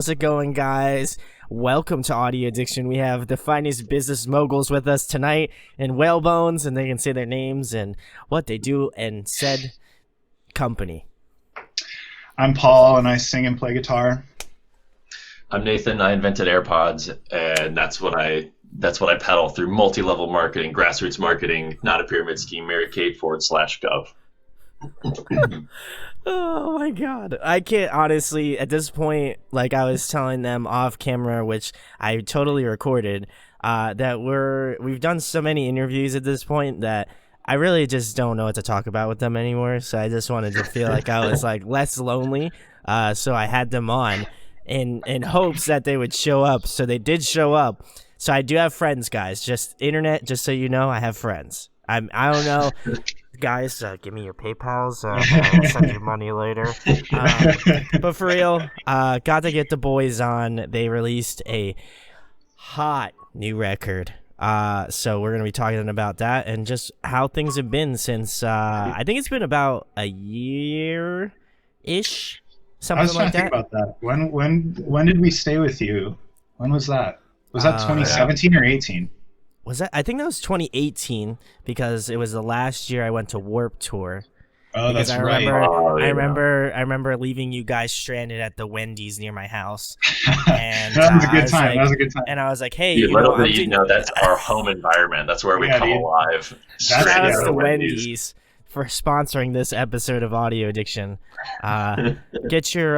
How's it going, guys? Welcome to Audio Addiction. We have the finest business moguls with us tonight in Whalebones, and they can say their names and what they do and said company. I'm Paul, and I sing and play guitar. I'm Nathan. I invented AirPods, and that's what I peddle through multi-level marketing, grassroots marketing, not a pyramid scheme. Mary Kate /Gov. Oh my god. I can't honestly at this point, like I was telling them off camera, which I totally recorded, that we've done so many interviews at this point that I really just don't know what to talk about with them anymore. So I just wanted to feel like I was like less lonely. So I had them on in hopes that they would show up. So they did show up. So I do have friends, guys. Just internet, just so you know, I have friends. I don't know. Guys, give me your PayPals. I'll send you money later. But for real, got to get the boys on. They released a hot new record. So we're going to be talking about that and just how things have been since, I think it's been about a year-ish, something like that. I was trying to think about that. When did we stay with you? When was that? Was that 2017 or 18? Was that? I think that was 2018 because it was the last year I went to Warped Tour. Oh, that's right. I remember leaving you guys stranded at the Wendy's near my house. And that was a good time. That was a good time. And I was like, hey, Dude, you know that's our home environment. That's where we come alive. Shout out to Wendy's for sponsoring this episode of Audio Addiction. Get your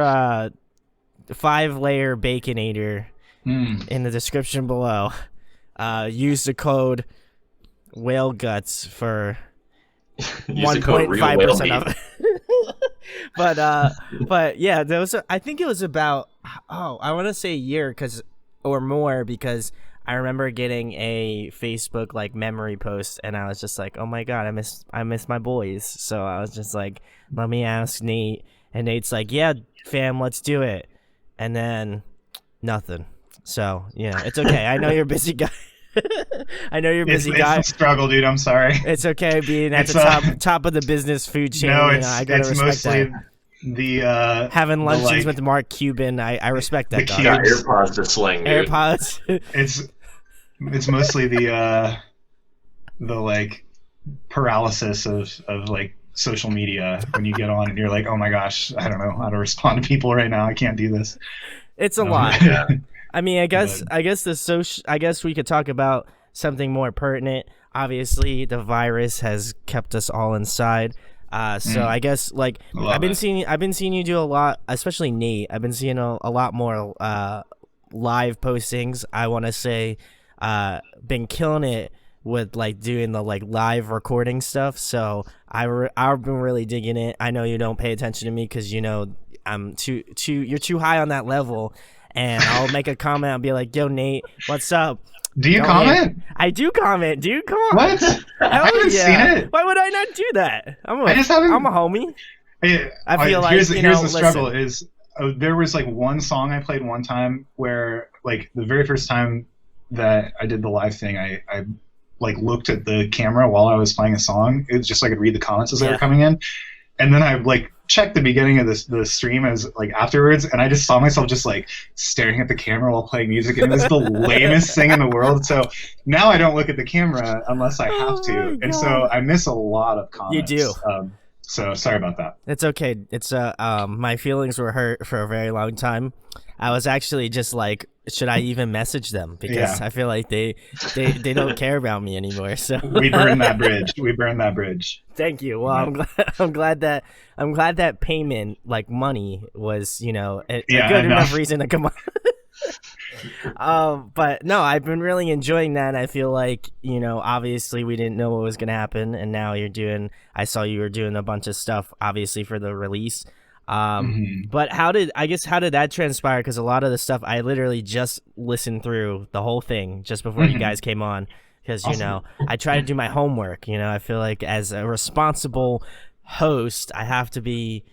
5-layer Baconator in the description below. Use the code whale guts for 1.5% of it. but yeah, there was I think it was about I want to say a year or more because I remember getting a Facebook like memory post and I was just like, oh my god, I miss my boys. So I was just like, let me ask Nate, and Nate's like, yeah, fam, let's do it, and then nothing. So yeah, it's okay. I know you're a busy guy. I know you're a busy guy. It's a struggle, dude. I'm sorry. It's okay being at the top of the business food chain. No, I gotta respect that. The having lunches with Mark Cuban. I respect that. Got AirPods to sling, dude. AirPods. it's mostly the like paralysis of like social media when you get on and you're like, oh my gosh, I don't know how to respond to people right now. I can't do this. It's a lot. I mean, I guess we could talk about something more pertinent. Obviously, the virus has kept us all inside. So I guess like I've been seeing you do a lot, especially Nate. I've been seeing a lot more live postings. I want to say been killing it with like doing the like live recording stuff. So I've been really digging it. I know you don't pay attention to me because you know I'm you're too high on that level. And I'll make a comment. I'll be like, "Yo, Nate, what's up?" Do you comment? I do comment, dude. Come on. What? I haven't seen it. Why would I not do that? I'm a homie. I feel like here's the struggle is there was like one song I played one time where like the very first time that I did the live thing, I like looked at the camera while I was playing a song. It was just so I could read the comments as they were coming in, and then I like checked the beginning of the stream as like afterwards, and I just saw myself just like staring at the camera while playing music, and it was the lamest thing in the world. So now I don't look at the camera unless I have to, and so I miss a lot of comments. You do. So sorry about that. It's okay. It's my feelings were hurt for a very long time. I was actually just like, should I even message them? Because I feel like they don't care about me anymore. So we burned that bridge. Thank you. Well, I'm glad that payment, like money, was a good enough reason to come on. But no, I've been really enjoying that. I feel like obviously we didn't know what was gonna happen, and now I saw you were doing a bunch of stuff, obviously for the release. But how did that transpire? Because a lot of the stuff I literally just listened through the whole thing just before you guys came on. Because I try to do my homework. I feel like as a responsible host, I have to be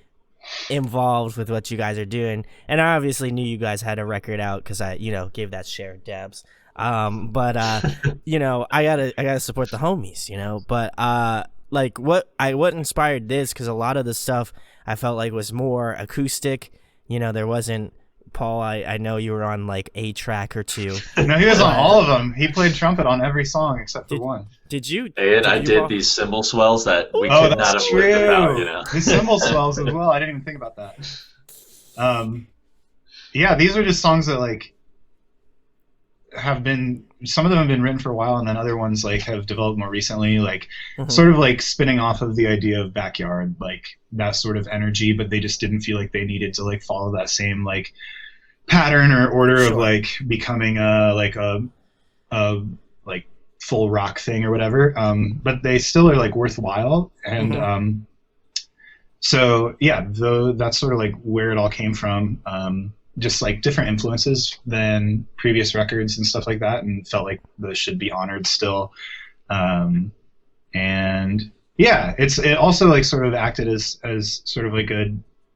involved with what you guys are doing. And I obviously knew you guys had a record out because I gave that share dabs. But I gotta support the homies. But like what inspired this? Because a lot of the stuff I felt like was more acoustic. There wasn't Paul, I know you were on like a track or two. No, he was on all of them. He played trumpet on every song except for one. Did you? And I did Paul? these cymbal swells that we Oh, could not that's have lived true. without, you know. The cymbal swells as well. I didn't even think about that. Yeah, these are just songs that like have been, some of them have been written for a while, and then other ones like have developed more recently, like sort of like spinning off of the idea of Backyard, like that sort of energy, but they just didn't feel like they needed to like follow that same like pattern or order of like becoming a like full rock thing or whatever. But they still are like worthwhile, and so yeah, though that's sort of like where it all came from. Just like different influences than previous records and stuff like that, and felt like those should be honored still. And yeah, it also like sort of acted as sort of like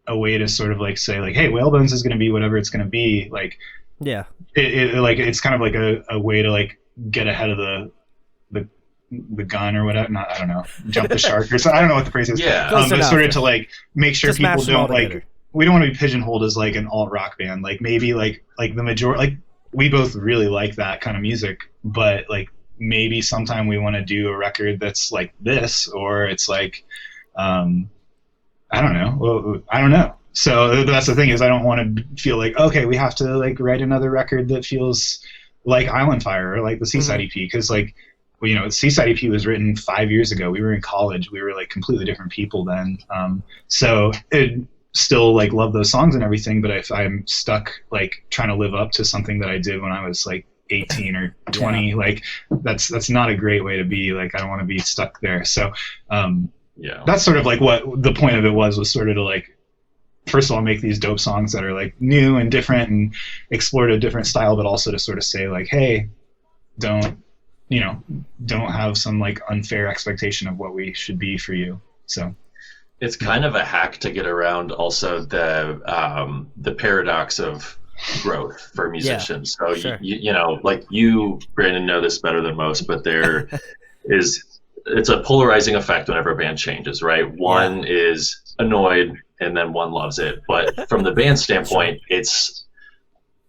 a way to sort of like say like, hey, Whalebones is going to be whatever it's going to be. Like, yeah, it like it's kind of like a way to like get ahead of the gun or whatever. Not, I don't know, jump the shark or something. I don't know what the phrase is. Yeah, but sort of to like make sure just people don't like. We don't want to be pigeonholed as like an alt rock band. Like maybe like the majority, like we both really like that kind of music, but like maybe sometime we want to do a record that's like this, or it's like, I don't know. Well, I don't know. So that's the thing, is I don't want to feel like, okay, we have to like write another record that feels like Island Fire or like the Seaside EP. Cause like, well, you know, Seaside EP was written 5 years ago. We were in college. We were like completely different people then. So it, still like love those songs and everything, but if I'm stuck like trying to live up to something that I did when I was like 18 or 20, like that's not a great way to be. Like I don't want to be stuck there. So that's sort of like what the point of it was sort of to like, first of all, make these dope songs that are like new and different and explore a different style, but also to sort of say like, hey, don't have some like unfair expectation of what we should be for you. So it's kind of a hack to get around also the paradox of growth for musicians. So you know, like you, Brandon, know this better than most, but there it's a polarizing effect whenever a band changes, right? One is annoyed and then one loves it. But from the band standpoint, it's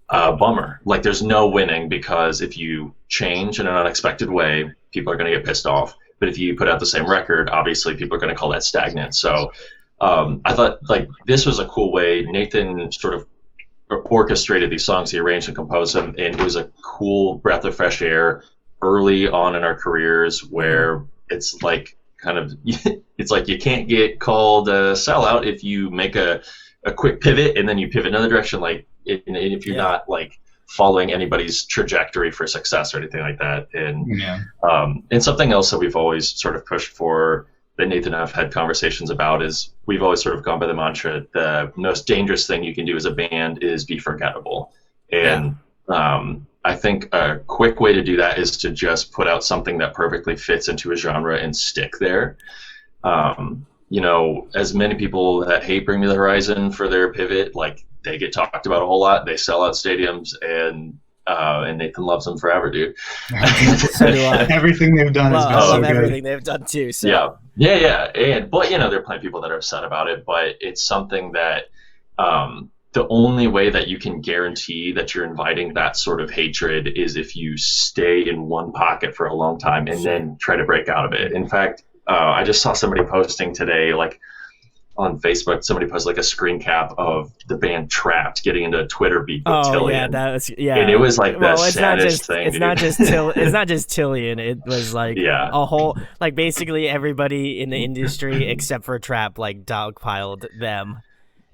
a bummer. Like there's no winning, because if you change in an unexpected way, people are going to get pissed off. But if you put out the same record, obviously people are going to call that stagnant. So I thought like this was a cool way. Nathan sort of orchestrated these songs. He arranged and composed them, and it was a cool breath of fresh air early on in our careers, where it's like kind of it's like you can't get called a sellout if you make a quick pivot and then you pivot another direction. Like if you're not like following anybody's trajectory for success or anything like that. And something else that we've always sort of pushed for, that Nathan and I've had conversations about, is we've always sort of gone by the mantra, the most dangerous thing you can do as a band is be forgettable. And I think a quick way to do that is to just put out something that perfectly fits into a genre and stick there. You know, as many people that hate Bring Me the Horizon for their pivot, like they get talked about a whole lot. They sell out stadiums, and Nathan loves them forever, dude. So do I. Everything they've done has been so good. Everything they've done too. So. Yeah. But you know, there are plenty of people that are upset about it. But it's something that the only way that you can guarantee that you're inviting that sort of hatred is if you stay in one pocket for a long time and then try to break out of it. In fact, I just saw somebody posting today, like on Facebook, somebody posted like a screen cap of the band Trapped getting into a Twitter beef with Tillian. And it was like the saddest thing. It's not just Tillian. It was like a whole, like basically everybody in the industry except for Trapped like dogpiled them.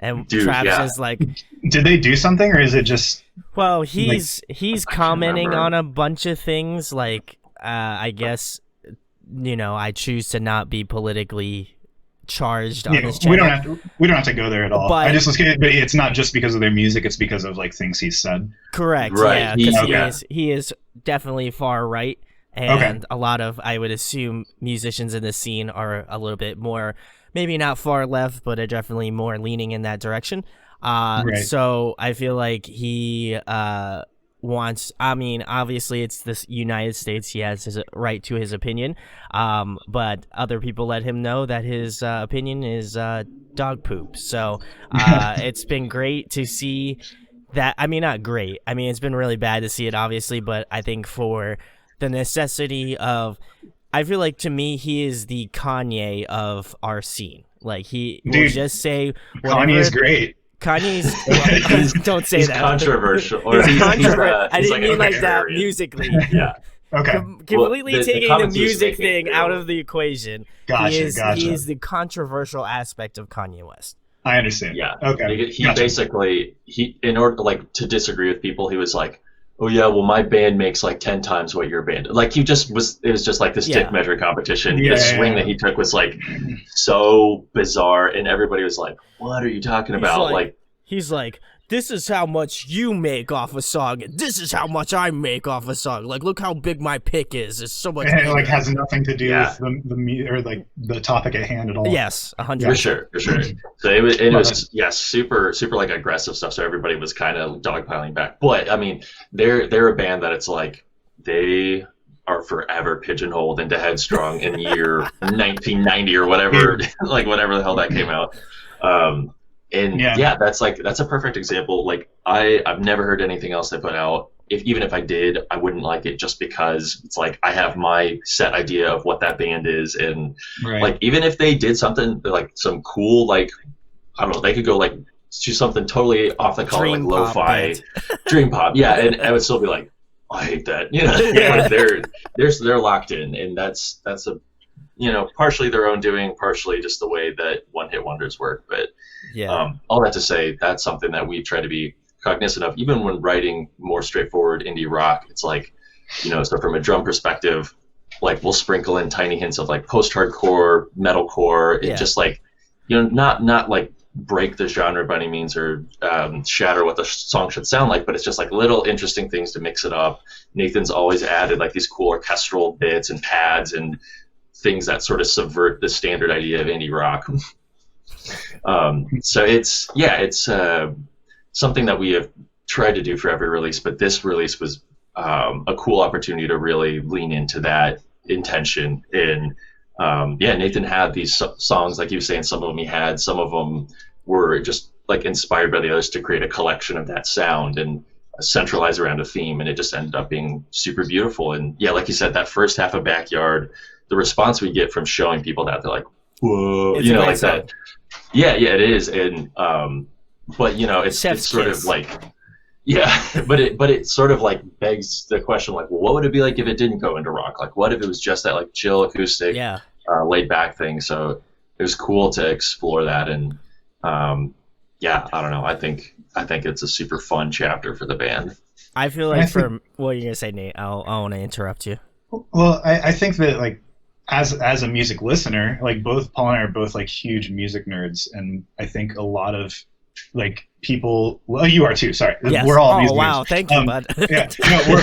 And Trapped is like, did they do something, or is it just? Well, he's commenting on a bunch of things, like I guess, you know, I choose to not be politically charged on this channel. We don't have to go there at all. But it's not just because of their music, it's because of like things he's said. Correct. Right. Yeah, because he is definitely far right, and a lot of, I would assume, musicians in the scene are a little bit more, maybe not far left, but are definitely more leaning in that direction. So I feel like he wants, I mean, obviously it's the United States, he has his right to his opinion, but other people let him know that his opinion is dog poop. So it's been great to see that, I mean, not great. I mean, it's been really bad to see it, obviously, but I think for the necessity of, I feel like to me, he is the Kanye of our scene. Like, he will just say whatever. Kanye's great. Kanye's don't say he's that. Controversial. He's controversial. I didn't like mean like that musically. Yeah. Okay. Completely taking the music thing out of the equation. Gotcha. He is the controversial aspect of Kanye West. I understand. Yeah. Okay. He basically, in order like to disagree with people, he was like, oh yeah, well my band makes like 10 times what your band. Like it was just like this dick measure competition. The swing that he took was like so bizarre, and everybody was like, what are you talking about? He's like, this is how much you make off a song, and this is how much I make off a song. Like, look how big my pick is. It's so much. And it like has nothing to do with the or like the topic at hand at all. Yes, 100%. For sure. So it was super like aggressive stuff. So everybody was kind of dogpiling back. But I mean, they're a band that it's like they are forever pigeonholed into Headstrong in the year 1990 or whatever, like whatever the hell that came out. And that's a perfect example. Like I've never heard anything else they put out. Even if I did, I wouldn't like it just because it's like I have my set idea of what that band is, and like even if they did something like some cool, like I don't know, they could go like do something totally off the color, like lo-fi, dream pop, and I would still be like, I hate that, like they're locked in, and that's a partially their own doing, partially just the way that one-hit wonders work. But all that to say, that's something that we try to be cognizant of, even when writing more straightforward indie rock. It's like, so from a drum perspective, like we'll sprinkle in tiny hints of like post-hardcore, metalcore, and just like, not like break the genre by any means or shatter what the song should sound like, but it's just like little interesting things to mix it up. Nathan's always added like these cool orchestral bits and pads and things that sort of subvert the standard idea of indie rock. So it's something that we have tried to do for every release, but this release was a cool opportunity to really lean into that intention. And Nathan had these songs, like you were saying, some of them he had, some of them were just like inspired by the others to create a collection of that sound and centralize around a theme, and it just ended up being super beautiful. And like you said, that first half of Backyard, the response we get from showing people that, they're like, whoa, it's like song. that. Yeah, it is. And but it's sort of like, but it sort of like begs the question, like, well, what would it be like if it didn't go into rock? Like, what if it was just that like chill acoustic, laid back thing? So it was cool to explore that, and I don't know. I think it's a super fun chapter for the band. I feel like what are you gonna say, Nate? I want to interrupt you. Well, I think that like as a music listener, like both Paul and I are both like huge music nerds, and I think a lot of like people. Well, you are too. Sorry, yes. We're all music nerds. Oh wow, thank you, bud.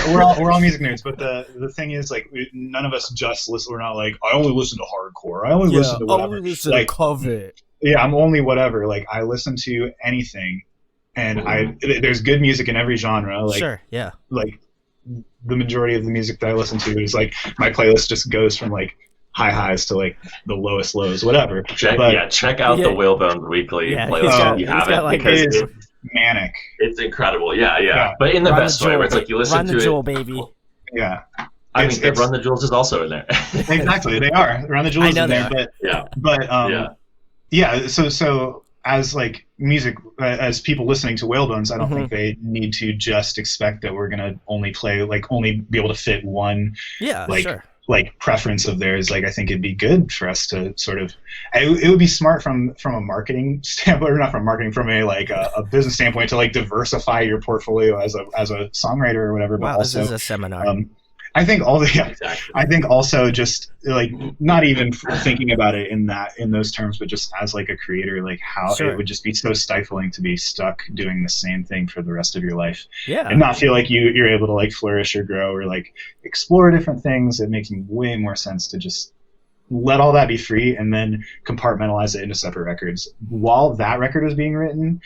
we're all music nerds. But the thing is, like, none of us just listen. We're not like, I only listen to hardcore. I only listen to whatever. I only listen like, to cover. Yeah, I'm only whatever. Like, I listen to anything, and there's good music in every genre. Like, sure, yeah. Like the majority of the music that I listen to is like my playlist just goes from like high highs to like the lowest lows, whatever. Check out the Whalebones Weekly playlist if you haven't, because it's manic. It's incredible. Yeah. But in the best way, where it's like you listen Run to the it. Jewel, baby. Yeah. I mean, Run the Jewels is also in there. Exactly, they are. Run the Jewels is in there, So as like music, as people listening to Whalebones, I don't think they need to just expect that we're gonna only be able to fit one. Yeah, sure. Like preference of theirs. Like, I think it'd be good for us to sort of, it would be smart from a marketing standpoint, or not from marketing, from a business standpoint, to like diversify your portfolio as a songwriter or whatever. But wow, also, this is a seminar. I think I think also just like not even thinking about it in those terms, but just as like a creator, like how it would just be so stifling to be stuck doing the same thing for the rest of your life, and not feel like you're able to like flourish or grow or like explore different things. It makes way more sense to just let all that be free and then compartmentalize it into separate records. While that record was being written,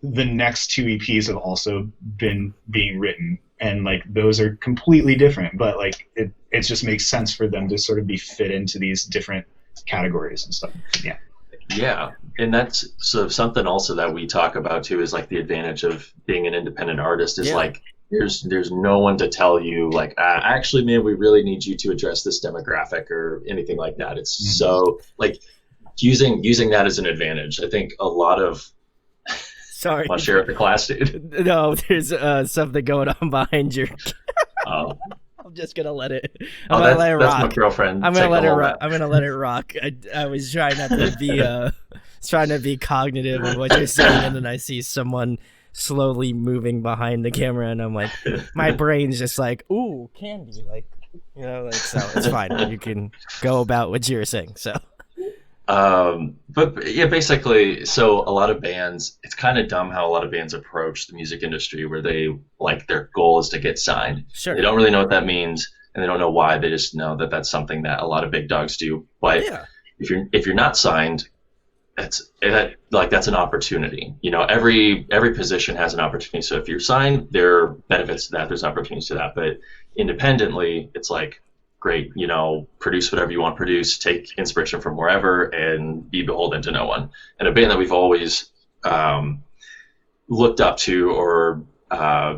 the next two EPs have also been being written. And like those are completely different, but like it just makes sense for them to sort of be fit into these different categories and stuff. Yeah. Yeah, and that's so something also that we talk about too is like the advantage of being an independent artist is like there's no one to tell you like actually man we really need you to address this demographic or anything like that. It's so like using that as an advantage. I think a lot of sorry, want to share with the class, dude? No, there's something going on behind your. Oh. I'm just gonna let it. That's my girlfriend. I'm gonna let it rock. I'm gonna let it rock. I was trying not to be trying to be cognitive of what you're saying, and then I see someone slowly moving behind the camera, and I'm like, my brain's just like, ooh, candy, like, you know, like, so it's fine. You can go about what you were saying. So. But yeah, basically, so a lot of bands, it's kind of dumb how a lot of bands approach the music industry where they like their goal is to get signed. Sure. They don't really know what that means and they don't know why. They just know that that's something that a lot of big dogs do. But if you're not signed, that's an opportunity. You know, every position has an opportunity. So if you're signed, there are benefits to that. There's opportunities to that. But independently, it's like, great, you know, produce whatever you want to produce, take inspiration from wherever, and be beholden to no one. And a band that we've always looked up to or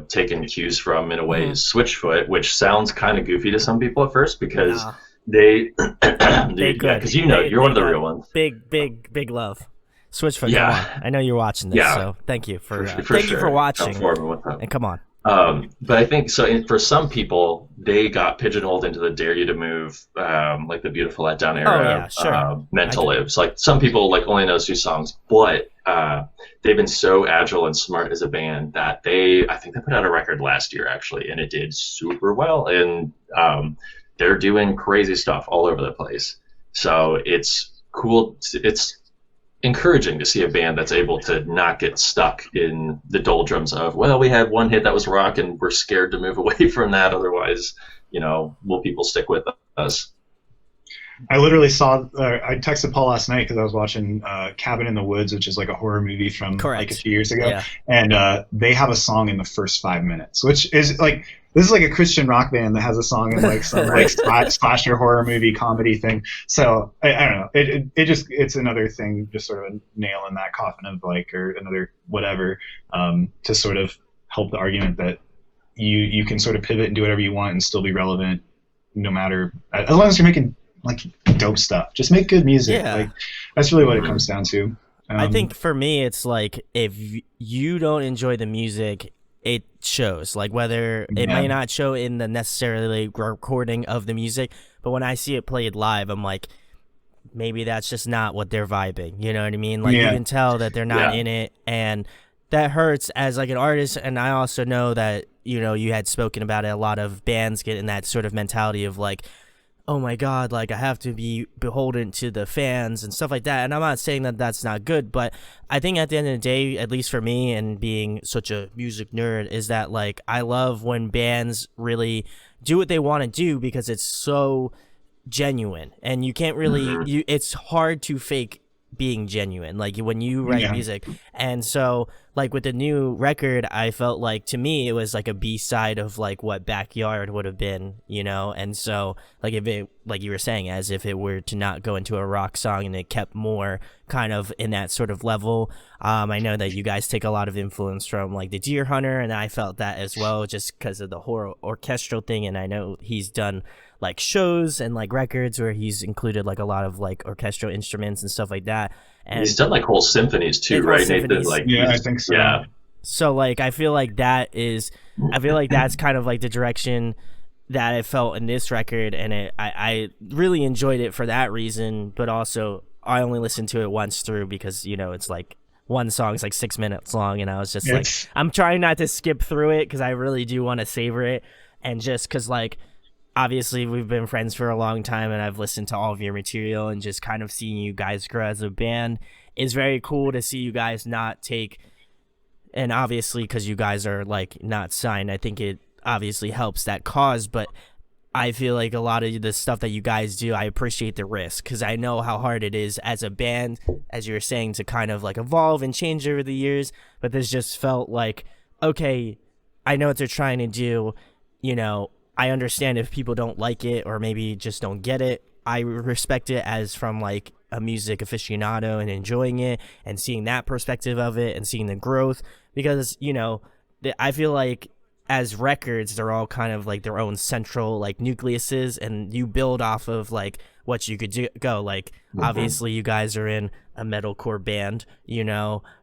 taken cues from in a way is Switchfoot, which sounds kind of goofy to some people at first because because you know you're one of the real ones. Big love. Switchfoot, come on. I know you're watching this, so thank you for thank you for watching. And come on. But I think so. For some people, they got pigeonholed into the "Dare You to Move," like the Beautiful Let Down era, Mental Lives. Like some people like only know those two songs, but they've been so agile and smart as a band that I think they put out a record last year actually, and it did super well. And they're doing crazy stuff all over the place. So it's cool. It's encouraging to see a band that's able to not get stuck in the doldrums of, well, we had one hit that was rock and we're scared to move away from that. Otherwise, you know, will people stick with us? I literally I texted Paul last night because I was watching Cabin in the Woods, which is like a horror movie from like a few years ago. And they have a song in the first 5 minutes, which is like, this is like a Christian rock band that has a song in like some like slasher horror movie comedy thing. So I don't know. It's another thing, just sort of a nail in that coffin of like, or another whatever, to sort of help the argument that you can sort of pivot and do whatever you want and still be relevant, no matter, as long as you're making like dope stuff. Just make good music. Yeah. Like that's really what it comes down to. I think for me, it's like if you don't enjoy the music, it shows. Like whether it may not show in the necessarily recording of the music, but when I see it played live, I'm like, maybe that's just not what they're vibing. You know what I mean? Like you can tell that they're not in it, and that hurts as like an artist. And I also know that, you know, you had spoken about it, a lot of bands get in that sort of mentality of like, oh my God, like I have to be beholden to the fans and stuff like that. And I'm not saying that that's not good, but I think at the end of the day, at least for me and being such a music nerd, is that like I love when bands really do what they want to do because it's so genuine, and you can't really, it's hard to fake being genuine, like when you write music. And so like with the new record, I felt like to me it was like a B-side of like what Backyard would have been, you know. And so like if it, like you were saying, as if it were to not go into a rock song and it kept more kind of in that sort of level. I know that you guys take a lot of influence from like the Deer Hunter, and I felt that as well just because of the horror orchestral thing. And I know he's done like shows and like records where he's included like a lot of like orchestral instruments and stuff like that. And he's done like whole symphonies too, right, Nathan? Like, I think so. Yeah. So like I feel like that's kind of like the direction that I felt in this record, and I really enjoyed it for that reason. But also I only listened to it once through because, you know, it's like one song's like 6 minutes long, and I was just like, I'm trying not to skip through it because I really do want to savor it. And just because like obviously we've been friends for a long time, and I've listened to all of your material, and just kind of seeing you guys grow as a band is very cool to see you guys not take, and obviously because you guys are like not signed, I think it obviously helps that cause. But I feel like a lot of the stuff that you guys do, I appreciate the risk because I know how hard it is as a band, as you were saying, to kind of like evolve and change over the years. But this just felt like, okay, I know what they're trying to do, you know, I understand if people don't like it or maybe just don't get it. I respect it as from like a music aficionado and enjoying it and seeing that perspective of it and seeing the growth, because I feel like as records, they're all kind of like their own central like nucleuses, and you build off of like what you could go. Like obviously you guys are in a metalcore band,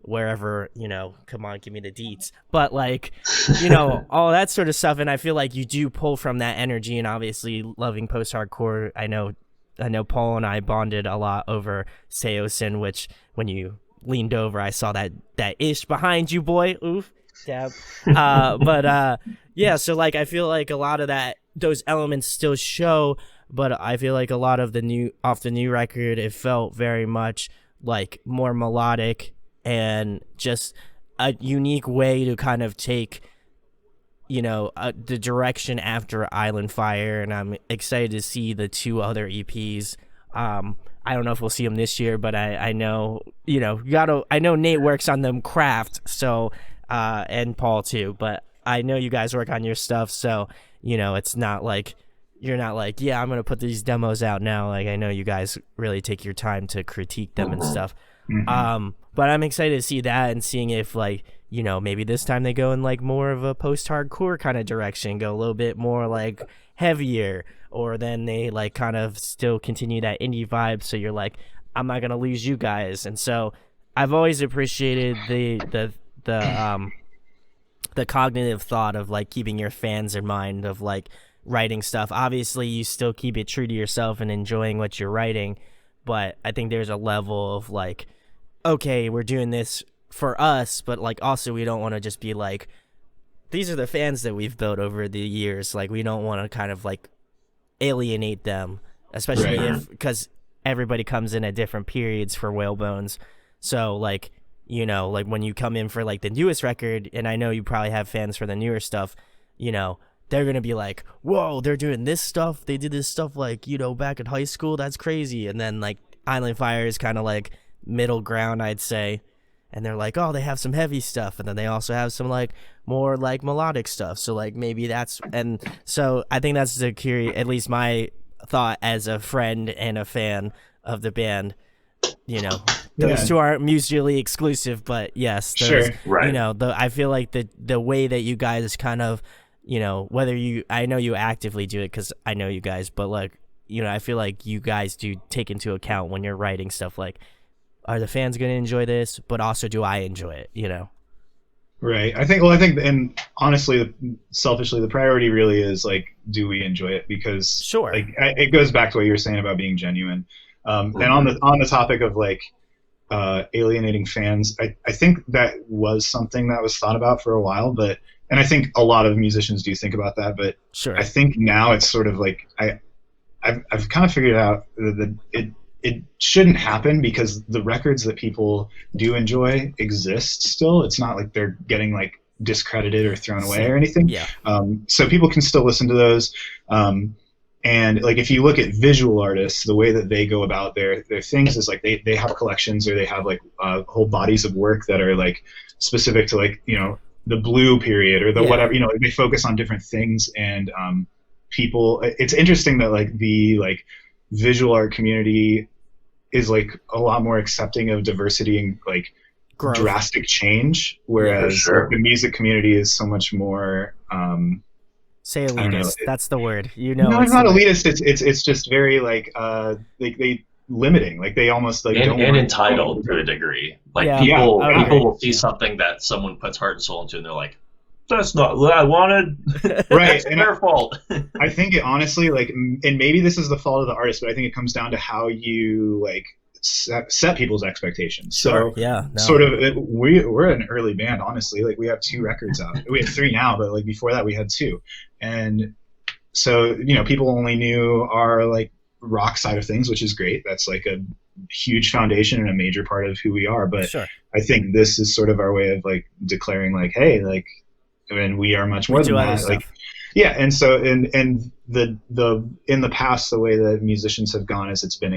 wherever, come on, give me the deets. But like, all that sort of stuff. And I feel like you do pull from that energy, and obviously loving post-hardcore. I know Paul and I bonded a lot over Seosin, which when you leaned over, I saw that ish behind you, boy. Oof. Dab. Yeah, so like I feel like a lot of those elements still show, but I feel like a lot of the new record, it felt very much like more melodic and just a unique way to kind of take the direction after Island Fire. And I'm excited to see the 2 other EPs. I don't know if we'll see them this year, but I know I know Nate works on them craft, so and Paul too, but I know you guys work on your stuff, so it's not like you're not like, yeah, I'm gonna put these demos out now. Like I know you guys really take your time to critique them and stuff. But I'm excited to see that and seeing if like maybe this time they go in like more of a post-hardcore kind of direction, go a little bit more like heavier, or then they like kind of still continue that indie vibe, so you're like, I'm not gonna lose you guys. And so I've always appreciated the cognitive thought of like keeping your fans in mind, of like writing stuff. Obviously you still keep it true to yourself and enjoying what you're writing, but I think there's a level of like, okay, we're doing this for us, but like also we don't want to just be like, these are the fans that we've built over the years. Like we don't want to kind of like alienate them, especially because everybody comes in at different periods for Whalebones. So like, like when you come in for like the newest record, and I know you probably have fans for the newer stuff, they're going to be like, whoa, they're doing this stuff. They did this stuff like, back in high school. That's crazy. And then like Island Fire is kind of like middle ground, I'd say. And they're like, oh, they have some heavy stuff. And then they also have some like more like melodic stuff. So like maybe that's, and so I think that's at least my thought as a friend and a fan of the band. Those 2 aren't mutually exclusive, but yes, sure, right. I feel like the way that you guys kind of, I know you actively do it because I know you guys, but like, I feel like you guys do take into account when you're writing stuff like, are the fans going to enjoy this, but also do I enjoy it, Right. I think, and honestly, selfishly, the priority really is like, do we enjoy it? Because sure, like it goes back to what you were saying about being genuine. And on the topic of like alienating fans, I think that was something that was thought about for a while, and I think a lot of musicians do think about that, but sure. I think now it's sort of like I've kind of figured out that it shouldn't happen, because the records that people do enjoy exist still. It's not like they're getting like discredited or thrown away or anything. Yeah. So people can still listen to those. And like if you look at visual artists, the way that they go about their things is like they have collections, or they have like whole bodies of work that are like specific to like the blue period or the whatever, they focus on different things. And people, it's interesting that like the like visual art community is like a lot more accepting of diversity and like growth, drastic change, whereas the music community is so much more say elitist. That's the word. No, it's not elitist. It's just very like they limiting. Like they almost like don't want entitled to a degree. Like people will see something that someone puts heart and soul into, and they're like, that's not what I wanted. Right. It's their fault. I think it honestly, like, and maybe this is the fault of the artist, but I think it comes down to how you like set people's expectations. Sure. So sort of we're an early band, honestly. Like we have 2 records out. We have 3 now, but like before that we had 2. And so, people only knew our like rock side of things, which is great. That's like a huge foundation and a major part of who we are. But sure. I think this is sort of our way of like declaring like, hey, like, and we are much more than that. Like, yeah. And so, and the in the past, the way that musicians have gone is it's been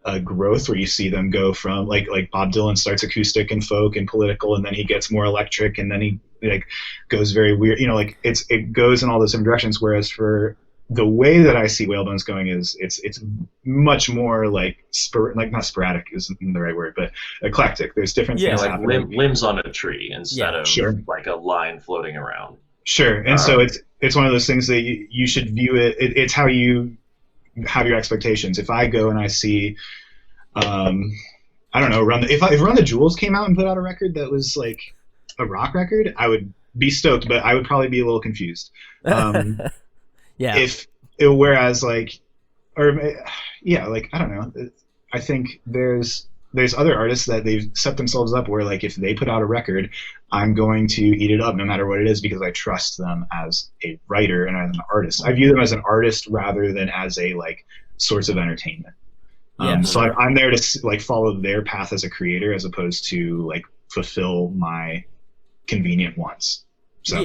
a growth where you see them go from like Bob Dylan starts acoustic and folk and political, and then he gets more electric, and then he like goes very weird, like it goes in all those different directions. Whereas for the way that I see Whalebones going is it's much more like not sporadic isn't the right word, but eclectic. There's different things like happening. Limbs on a tree instead of like a line floating around. Sure, and so it's one of those things that you should view it. It's how you have your expectations. If I go and I see, I don't know, if Run the Jewels came out and put out a record that was like a rock record, I would be stoked, but I would probably be a little confused. Yeah. Whereas like, like I don't know. I think there's other artists that they've set themselves up where like if they put out a record, I'm going to eat it up no matter what it is because I trust them as a writer and as an artist. I view them as an artist rather than as a like source of entertainment. So I'm there to like follow their path as a creator as opposed to like fulfill my convenient wants. So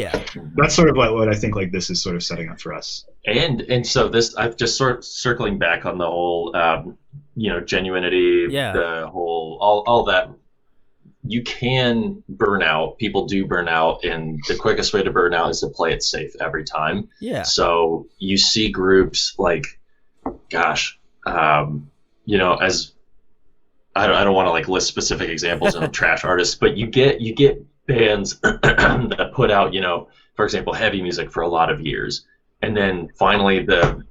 that's sort of what I think like this is sort of setting up for us. And so this, I've just sort of circling back on the whole, genuinity, the whole, all that. You can burn out. People do burn out, and the quickest way to burn out is to play it safe every time. Yeah. So you see groups like, gosh, as I don't want to like list specific examples of trash artists, but you get bands that put out, for example, heavy music for a lot of years. And then finally the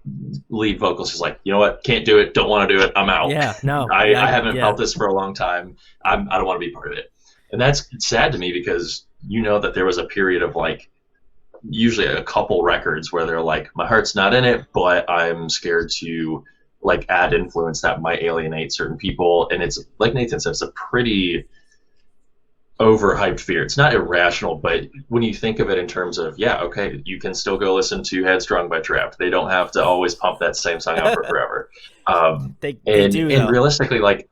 lead vocalist is like, you know what, can't do it, don't want to do it, I'm out. Yeah, no. I haven't felt this for a long time. I don't want to be part of it. And that's sad to me because that there was a period of like usually a couple records where they're like, my heart's not in it, but I'm scared to like add influence that might alienate certain people. And it's like Nathan said, it's a pretty overhyped fear. It's not irrational, but when you think of it in terms of, you can still go listen to Headstrong by Trapped. They don't have to always pump that same song out for forever. They do, and realistically, like,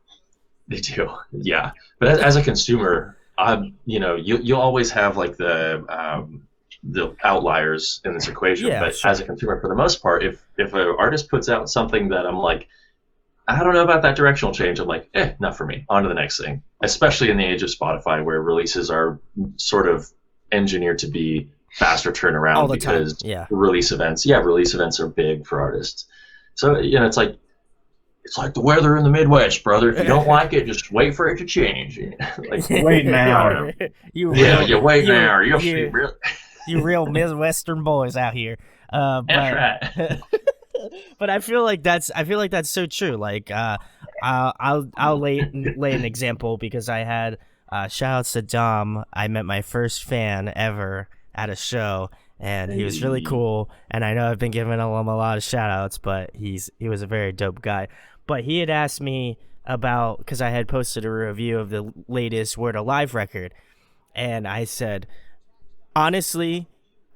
they do, yeah. But as a consumer, you'll always have like the outliers in this equation. But as a consumer, for the most part, if an artist puts out something that I'm like, I don't know about that directional change, I'm like, not for me. On to the next thing. Especially in the age of Spotify, where releases are sort of engineered to be faster turnaround all the because time. release events are big for artists. So it's like the weather in the Midwest, brother. If you don't like it, just wait for it to change. Like, wait now. You wait now. You'll see. You real Midwestern boys out here. That's right. But I feel like that's so true. Like I'll lay an example because I had shout outs to Dom. I met my first fan ever at a show, and he was really cool. And I know I've been giving him a lot of shout outs, but he was a very dope guy. But he had asked me about, because I had posted a review of the latest Word Alive record, and I said, honestly,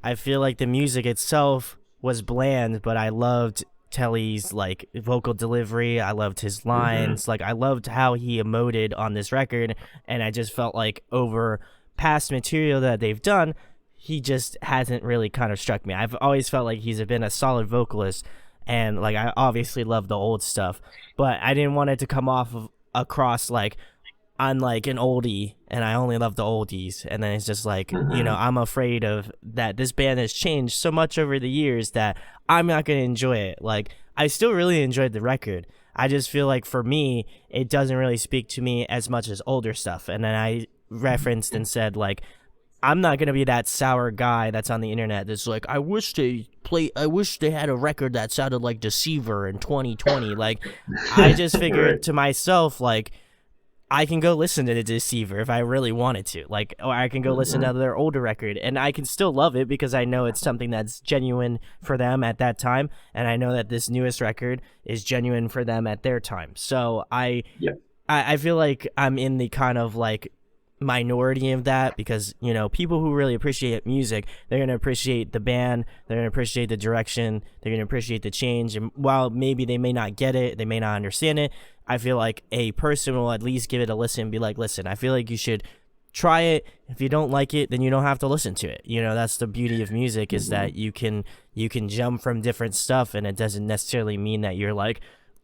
I feel like the music itself was bland, but I loved Telly's like vocal delivery. I loved his lines. Like I loved how he emoted on this record, and I just felt like over past material that they've done, he just hasn't really kind of struck me. I've always felt like he's been a solid vocalist, and like I obviously love the old stuff, but I didn't want it to come off of across like I'm like an oldie and I only love the oldies, and then it's just like, I'm afraid of that this band has changed so much over the years that I'm not going to enjoy it. Like I still really enjoyed the record. I just feel like for me, it doesn't really speak to me as much as older stuff. And then I referenced and said like, I'm not going to be that sour guy that's on the internet that's like, I wish they had a record that sounded like Deceiver in 2020. Like I just figured to myself, like, I can go listen to The Deceiver if I really wanted to, like, or I can go listen to their older record, and I can still love it because I know it's something that's genuine for them at that time, and I know that this newest record is genuine for them at their time. So I feel like I'm in the kind of like minority of that because people who really appreciate music, they're going to appreciate the band, they're going to appreciate the direction, they're going to appreciate the change, and while maybe they may not get it, they may not understand it, I feel like a person will at least give it a listen and be like, listen, I feel like you should try it. If you don't like it, then you don't have to listen to it. That's the beauty of music, is that you can jump from different stuff, and it doesn't necessarily mean that you're like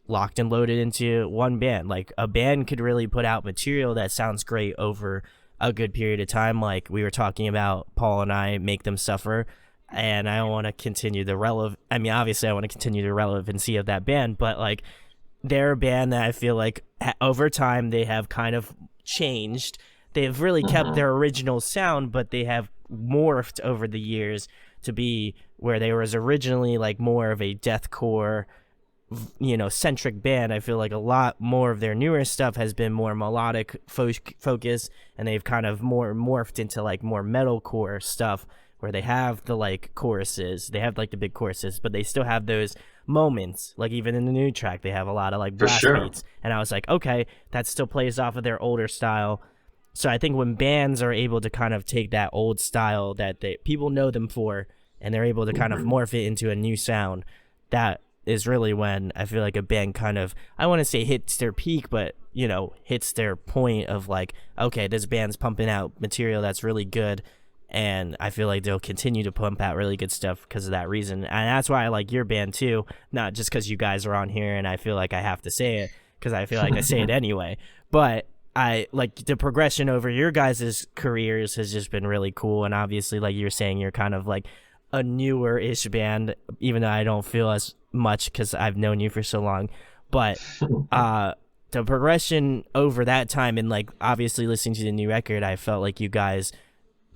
locked and loaded into one band. Like a band could really put out material that sounds great over a good period of time. Like we were talking about, Paul and I, Make Them Suffer. and I want to continue the obviously I want to continue the relevancy of that band, but like they're a band that I feel like over time they have kind of changed. They've really kept their original sound, but they have morphed over the years to be where they was originally like more of a deathcore, centric band. I feel like a lot more of their newer stuff has been more melodic focus, and they've kind of more morphed into like more metalcore stuff where they have the like choruses, they have like the big choruses, but they still have those moments. Like even in the new track, they have a lot of like blast beats, and I was like, okay, that still plays off of their older style. So I think when bands are able to kind of take that old style that people know them for, and they're able to kind of morph it into a new sound, that is really when I feel like a band kind of, I want to say hits their peak, but hits their point of like, okay, this band's pumping out material that's really good, and I feel like they'll continue to pump out really good stuff because of that reason. And that's why I like your band too, not just because you guys are on here and I feel like I have to say it because I feel like I say it anyway, but I like the progression over your guys' careers has just been really cool. And obviously, like you're saying, you're kind of like a newer-ish band, even though I don't feel as much because I've known you for so long. But the progression over that time, and like obviously listening to the new record, I felt like you guys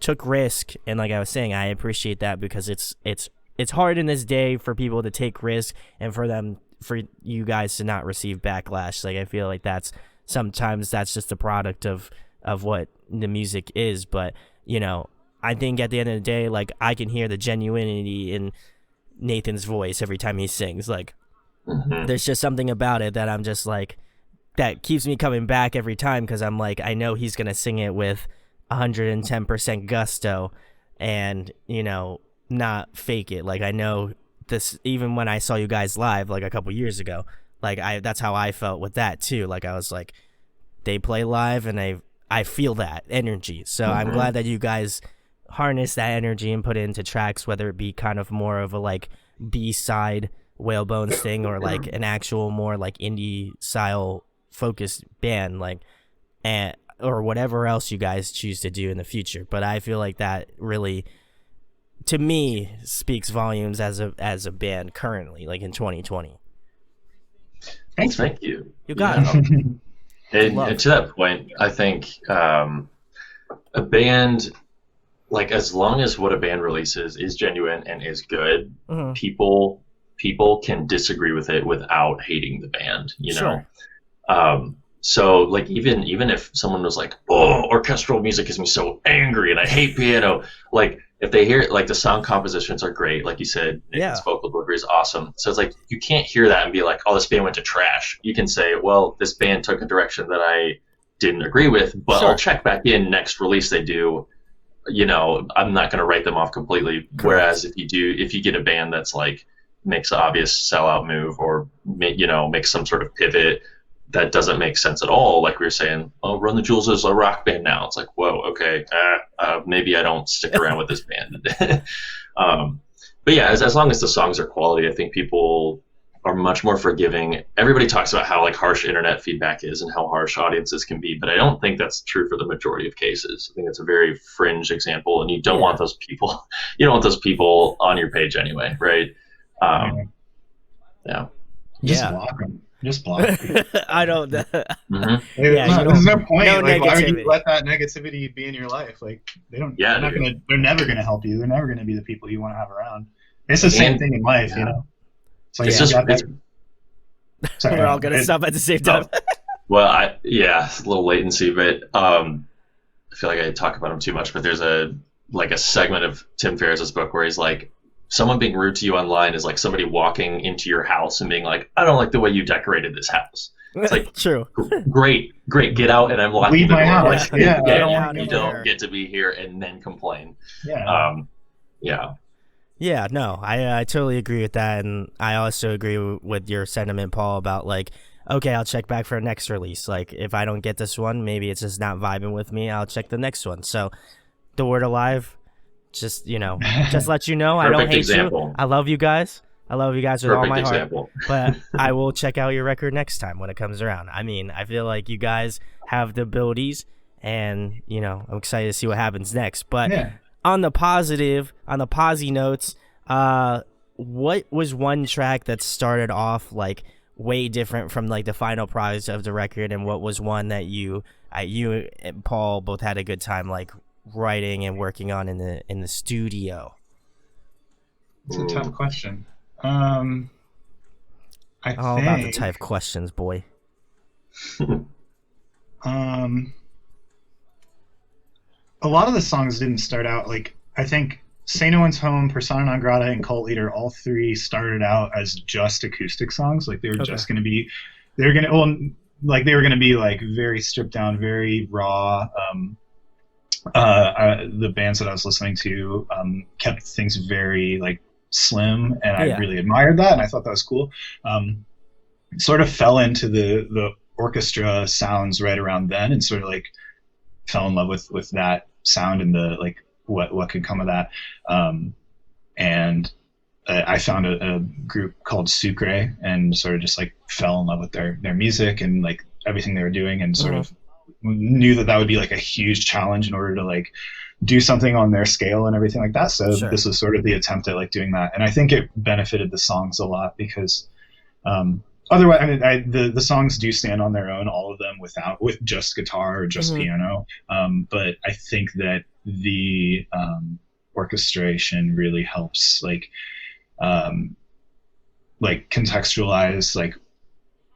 took risk. And like I was saying, I appreciate that because it's hard in this day for people to take risk and for you guys to not receive backlash. Like I feel like sometimes that's just a product of what the music is. But, I think at the end of the day, like I can hear the genuinity in Nathan's voice every time he sings. Like there's just something about it that I'm just like, that keeps me coming back every time. Cause I'm like, I know he's going to sing it with 110% gusto and, not fake it. Like I know this, even when I saw you guys live, like a couple years ago, like that's how I felt with that too. Like I was like, they play live and I feel that energy. So I'm glad that you guys harness that energy and put it into tracks, whether it be kind of more of a like B-side Whalebones thing or like an actual more like indie style focused band, like, or whatever else you guys choose to do in the future. But I feel like that really, to me, speaks volumes as a band currently, like in 2020. Thank you. You got it. And to that point, I think a band, like as long as what a band releases is genuine and is good, people can disagree with it without hating the band, Sure. So like even if someone was like, oh, orchestral music gets me so angry and I hate piano, like if they hear it, like the sound compositions are great, like you said, Nathan's vocal delivery is awesome. So it's like you can't hear that and be like, oh, this band went to trash. You can say, well, this band took a direction that I didn't agree with, but I'll check back in next release they do. I'm not going to write them off completely. Correct. Whereas if you get a band that's like makes an obvious sellout move or makes some sort of pivot that doesn't make sense at all, like we were saying, oh, Run the Jewels is a rock band now. It's like, whoa, okay, maybe I don't stick around with this band. But yeah, as long as the songs are quality, I think people are much more forgiving. Everybody talks about how like harsh internet feedback is and how harsh audiences can be, but I don't think that's true for the majority of cases. I think it's a very fringe example, and you don't want those people. You don't want those people on your page anyway, right? Just block them. I don't. There's no point. No like, negativity. why would you let that negativity be in your life? Like they don't. Yeah, they're never gonna help you. They're never gonna be the people you want to have around. It's the same thing in life, It's like we're all gonna stop at the same time. Well, it's a little latency, but I feel like I talk about him too much. But there's a segment of Tim Ferriss's book where he's like, someone being rude to you online is like somebody walking into your house and being like, I don't like the way you decorated this house. It's like, true. Great, get out, and I'm locking the door. House. Like, you don't get to be here and then complain. Yeah, no, I totally agree with that, and I also agree with your sentiment, Paul, about like, okay, I'll check back for a next release. Like, if I don't get this one, maybe it's just not vibing with me, I'll check the next one. So, the word alive, just let you know, I don't hate you. I love you guys. I love you guys with all my heart. But I will check out your record next time when it comes around. I mean, I feel like you guys have the abilities, and I'm excited to see what happens next. But on the posy notes, What was one track that started off like way different from like the final product of the record, and what was one that you and Paul both had a good time like writing and working on in the studio? It's a tough question. All about the type questions, boy. A lot of the songs didn't start out like, I think Say No One's Home, Persona Non Grata, and Cult Leader, all three started out as just acoustic songs. Like they were just going to be, they were going to be like very stripped down, very raw. The bands that I was listening to kept things very like slim, and I really admired that, and I thought that was cool. Sort of fell into the orchestra sounds right around then, and sort of like fell in love with that sound and the like what could come of that. And I found a group called Sucre, and sort of just like fell in love with their music and like everything they were doing, and sort of knew that would be like a huge challenge in order to like do something on their scale and everything like that. So this was sort of the attempt at like doing that, and I think it benefited the songs a lot because otherwise, I mean, the songs do stand on their own, all of them, with just guitar or just piano. But I think that the orchestration really helps like contextualize like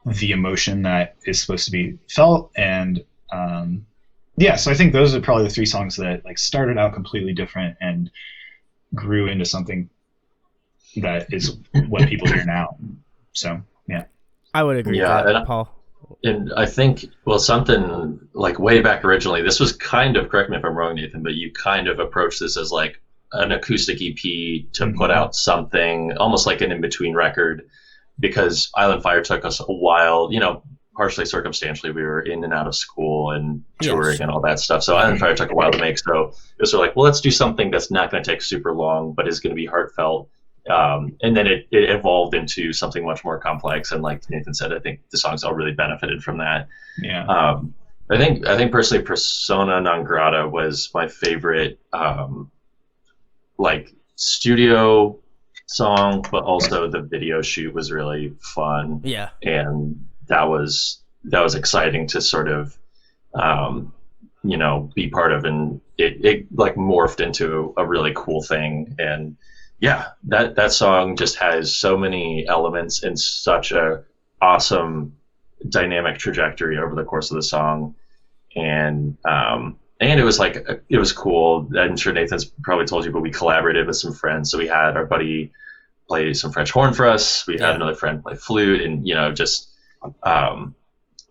the emotion that is supposed to be felt. And so I think those are probably the three songs that like started out completely different and grew into something that is what people hear now. So yeah, I would agree with that, Paul. And I think, well, something like way back originally, this was kind of, correct me if I'm wrong, Nathan, but you kind of approached this as like an acoustic EP to put out something almost like an in-between record, because Island Fire took us a while, you know, partially circumstantially. We were in and out of school and touring and all that stuff. So Island Fire took a while to make. So it was sort of like, well, let's do something that's not going to take super long, but is going to be heartfelt. And then it evolved into something much more complex. And like Nathan said, I think the songs all really benefited from that. Yeah. I think personally, Persona Non Grata was my favorite, like studio song, but also the video shoot was really fun. Yeah. And that was exciting to sort of, you know, be part of, and it like morphed into a really cool thing. And yeah, that song just has so many elements and such a awesome dynamic trajectory over the course of the song. And it was like, it was cool. I'm sure Nathan's probably told you, but we collaborated with some friends. So we had our buddy play some French horn for us. We had another friend play flute, and, you know, just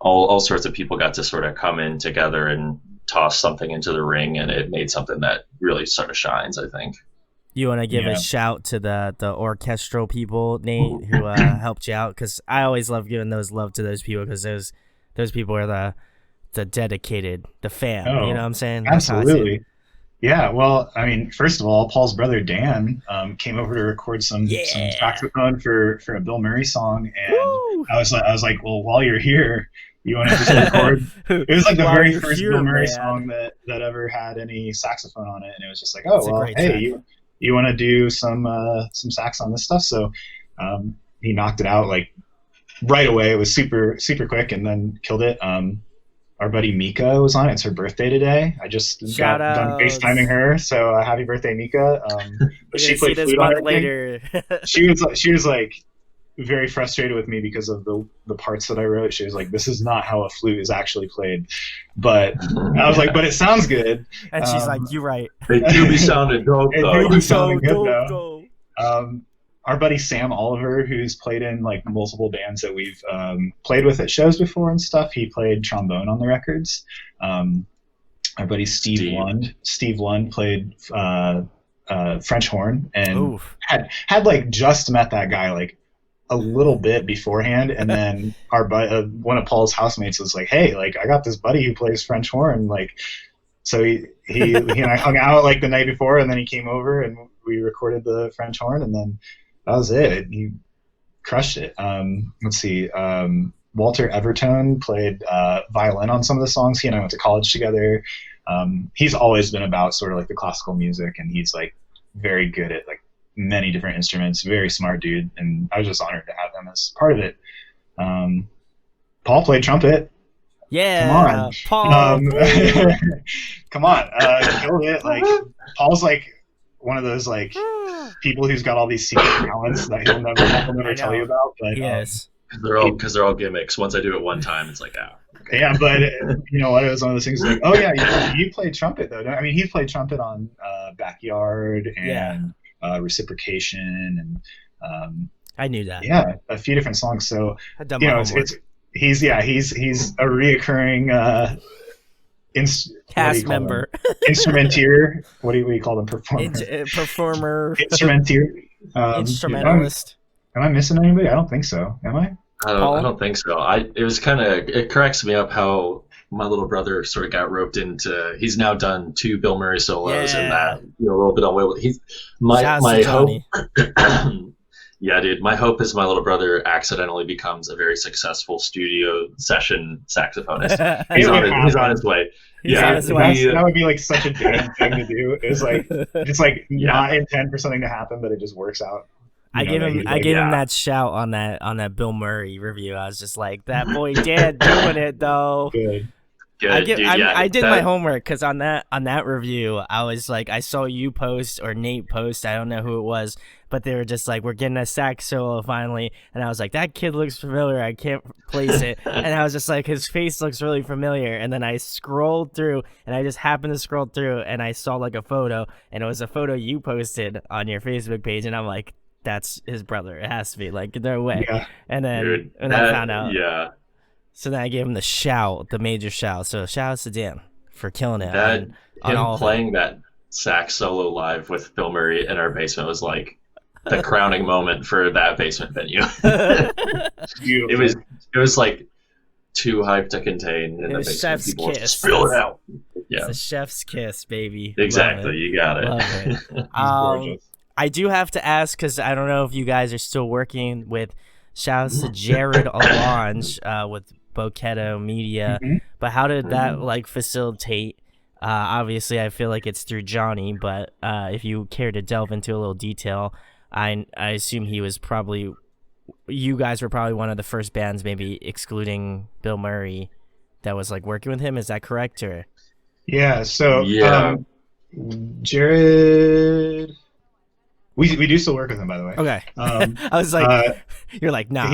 all sorts of people got to sort of come in together and toss something into the ring, and it made something that really sort of shines, I think. You want to give a shout to the orchestral people, Nate, who helped you out? Because I always love giving love to those people, because those people are the dedicated, the fan. You know what I'm saying? Absolutely. Yeah. Well, I mean, first of all, Paul's brother Dan came over to record some saxophone for a Bill Murray song, and I was like, well, while you're here, you want to just record? It was like the very first Bill Murray song that ever had any saxophone on it, and it was just like, oh, well, hey, you want to do some sax on this stuff? So he knocked it out like right away. It was super super quick, and then killed it. Our buddy Mika was on it. It's her birthday today. I just got done FaceTiming her, so happy birthday, Mika. But she played flute on it later. she was like very frustrated with me because of the parts that I wrote. She was like, "This is not how a flute is actually played," but I was like, "But it sounds good." And she's like, "You're right. They do be sounding dope, though. It do be sounding good, though." Our buddy Sam Oliver, who's played in like multiple bands that we've played with at shows before and stuff, he played trombone on the records. Our buddy Steve Lund played French horn, and had like just met that guy like a little bit beforehand, and then our one of Paul's housemates was like, "Hey, like I got this buddy who plays French horn," like, so he and I hung out like the night before, and then he came over and we recorded the French horn, and then that was it. He crushed it. Let's see. Walter Evertone played violin on some of the songs. He and I went to college together. He's always been about sort of like the classical music, and he's like very good at like many different instruments. Very smart dude, and I was just honored to have him as part of it. Paul played trumpet. Yeah, come on. Paul. Come on, killed it. Like Paul's like one of those like people who's got all these secret talents that he'll never tell you about. But yes, because they're all gimmicks. Once I do it one time, it's like okay. Yeah, but you know what? It was one of those things like, oh yeah, you played trumpet though. I mean, he played trumpet on Backyard and Reciprocation and I knew that. Yeah, a few different songs. So you know, he's a reoccurring cast member, instrumentier. What do you call them? Performer, instrumentier, instrumentalist. Am I missing anybody? I don't think so. Am I? I don't think so. It cracks me up how my little brother sort of got roped into. He's now done 2 Bill Murray solos and that, a little bit on way. He's my hope. Yeah, dude. My hope is my little brother accidentally becomes a very successful studio session saxophonist. He's on his way. That would be like such a damn thing to do. It's like not intend for something to happen, but it just works out. I gave him that shout on that Bill Murray review. I was just like, that boy dad doing it though. Good. I did my homework because on that review, I was like, I saw you post or Nate post. I don't know who it was, but they were just like, we're getting a sax solo finally, and I was like, that kid looks familiar. I can't place it, and I was just like, his face looks really familiar. And then I scrolled through, and I just happened to scroll through, and I saw like a photo, and it was a photo you posted on your Facebook page, and I'm like, that's his brother. It has to be, like, no way. Yeah. And then I found out. Yeah. So then I gave him the major shout. So shout out to Dan for killing it. Him playing that sax solo live with Bill Murray in our basement was like the crowning moment for that basement venue. It was like too hyped to contain in the basement. Chef's People kiss. Just spill it out. Yeah. It's a chef's kiss, baby. Exactly. You got it. Love it. I do have to ask, because I don't know if you guys are still working with, shout out to Jared Alonge with Boquetto Media, but how did that like facilitate? Obviously, I feel like it's through Johnny, but if you care to delve into a little detail, I assume you guys were probably one of the first bands, maybe excluding Bill Murray, that was like working with him. Is that correct? Or Jared. We do still work with him, by the way. Okay. I was like, you're like, nah.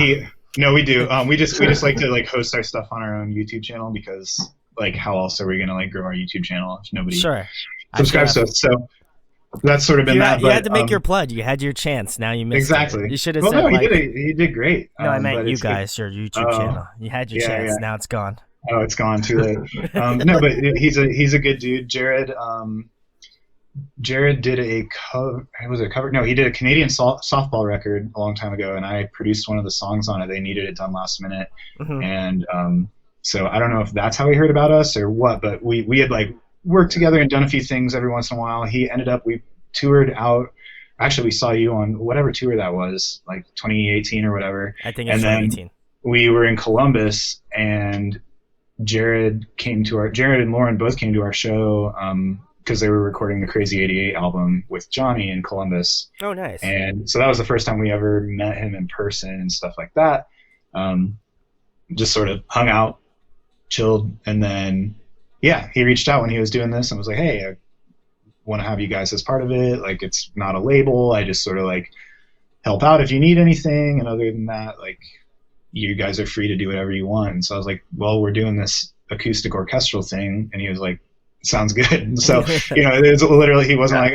No, we do. We just like to like host our stuff on our own YouTube channel, because like how else are we gonna like grow our YouTube channel if nobody subscribes to us? So that's sort of been that. You had to make your plug. You had your chance. Now you missed exactly. it. You should have said. No, he did great. No, I meant you guys, your YouTube channel. You had your chance. Now it's gone. Oh, it's gone too late. No, but he's a good dude, Jared. Jared did a cover. Was it a cover? No, he did a Canadian softball record a long time ago, and I produced one of the songs on it. They needed it done last minute, and so I don't know if that's how he heard about us or what, but we had like worked together and done a few things every once in a while. We toured out. Actually, we saw you on whatever tour that was, like 2018 or whatever. I think it's 2018. We were in Columbus, and Jared and Lauren both came to our show. Because they were recording the Crazy 88 album with Johnny in Columbus. Oh, nice. And so that was the first time we ever met him in person and stuff like that. Just sort of hung out, chilled, and then, he reached out when he was doing this and was like, hey, I want to have you guys as part of it. Like, it's not a label. I just sort of, like, help out if you need anything. And other than that, like, you guys are free to do whatever you want. And so I was like, well, we're doing this acoustic orchestral thing. And he was like, sounds good. So it's literally, he wasn't like